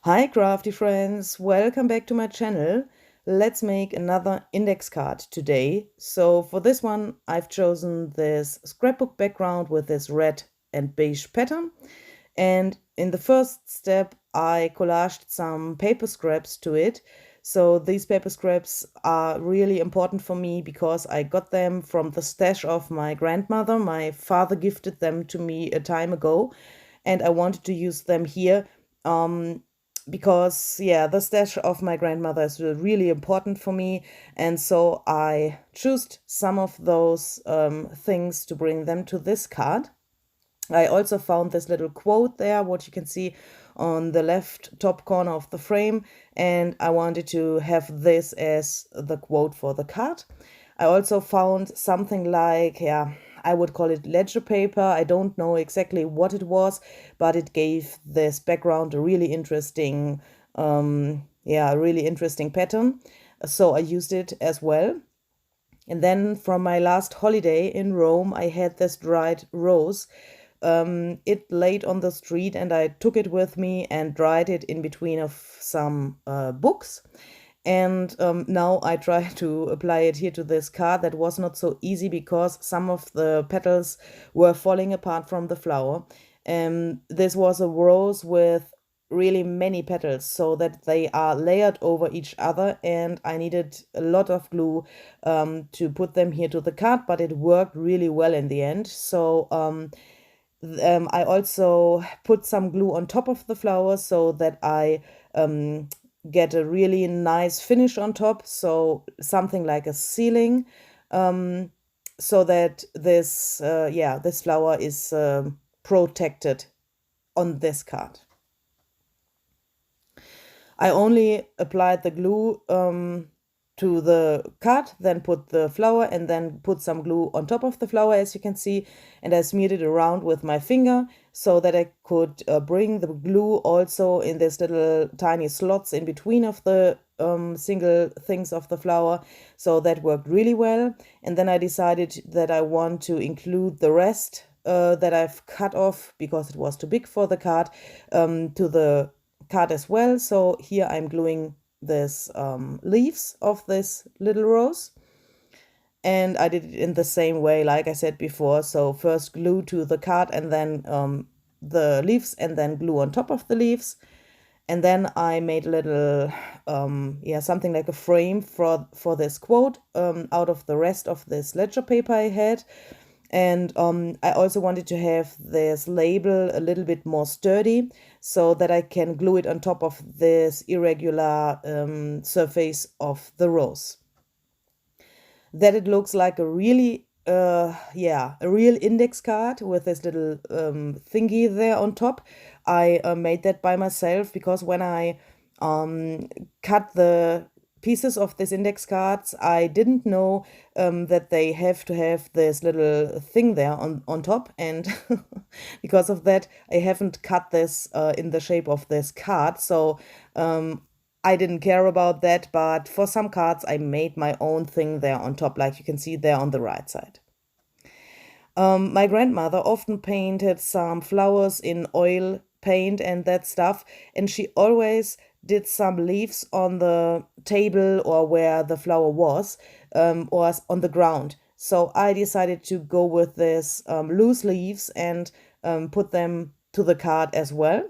Hi crafty friends, welcome back to my channel. Let's make another index card today. So for this one I've chosen this scrapbook background with this red and beige pattern, and in the first step I collaged some paper scraps to it. So these paper scraps are really important for me because I got them from the stash of my grandmother. My father gifted them to me a time ago and I wanted to use them here. Because yeah, the stash of my grandmother is really important for me, and so I chose some of those things to bring them to this card. I also found this little quote there, what you can see on the left top corner of the frame, and I wanted to have this as the quote for the card. I also found something like, yeah, I would call it ledger paper. I don't know exactly what it was, but it gave this background a really interesting, really interesting pattern. So I used it as well. And then from my last holiday in Rome, I had this dried rose. It laid on the street and I took it with me and dried it in between of some books. And now I try to apply it here to this card. That was not so easy because some of the petals were falling apart from the flower. This was a rose with really many petals so that they are layered over each other, and I needed a lot of glue to put them here to the card, but it worked really well in the end. So I also put some glue on top of the flower so that I get a really nice finish on top, so something like a ceiling, so that this flower is protected on this card. I only applied the glue to the card, then put the flower, and then put some glue on top of the flower, as you can see, and I smeared it around with my finger so that I could bring the glue also in this little tiny slots in between of the single things of the flower. So that worked really well. And then I decided that I want to include the rest that I've cut off because it was too big for the card to the card as well. So here I'm gluing this leaves of this little rose, and I did it in the same way like I said before. So first glue to the card and then the leaves, and then glue on top of the leaves. And then I made a little something like a frame for this quote out of the rest of this ledger paper I had. And I also wanted to have this label a little bit more sturdy so that I can glue it on top of this irregular surface of the rose. That it looks like a really, a real index card with this little thingy there on top. I made that by myself because when I cut the pieces of this index cards, I didn't know that they have to have this little thing there on top, and because of that I haven't cut this in the shape of this card. So I didn't care about that, but for some cards I made my own thing there on top, like you can see there on the right side. My grandmother often painted some flowers in oil paint and that stuff, and she always did some leaves on the table or where the flower was, or on the ground. So I decided to go with this loose leaves and put them to the card as well.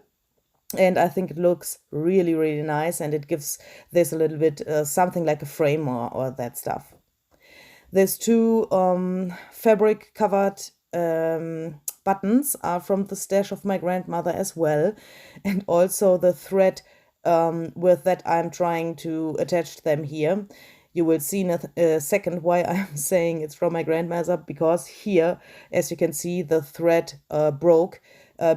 And I think it looks really, really nice, and it gives this a little bit something like a frame or that stuff. There's two fabric covered buttons are from the stash of my grandmother as well, and also the thread with that I'm trying to attach them here. You will see in a second why I'm saying it's from my grandmother, because here, as you can see, the thread broke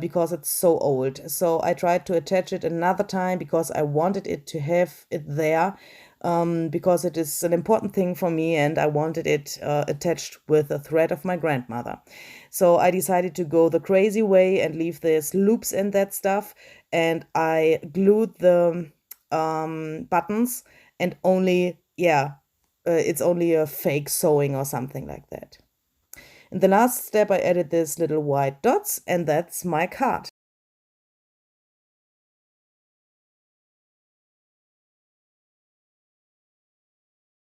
because it's so old. So I tried to attach it another time because I wanted it to have it there, because it is an important thing for me and I wanted it attached with the thread of my grandmother. So I decided to go the crazy way and leave this loops and that stuff, and I glued the buttons, and only, it's only a fake sewing or something like that. In the last step I added this little white dots, and that's my card.